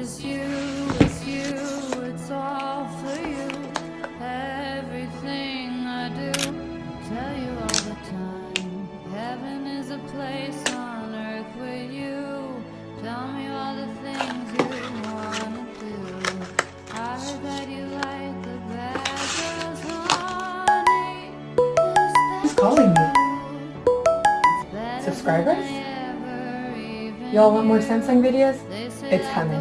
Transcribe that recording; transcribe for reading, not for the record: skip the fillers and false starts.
It's you, it's all for you. Everything I do, tell you all the time. Heaven is a place on earth with you. Tell me all the things you wanna do. I heard that you like the bad girls, honey. Who's calling me? Subscribers? Y'all want more Samsung videos? It's coming.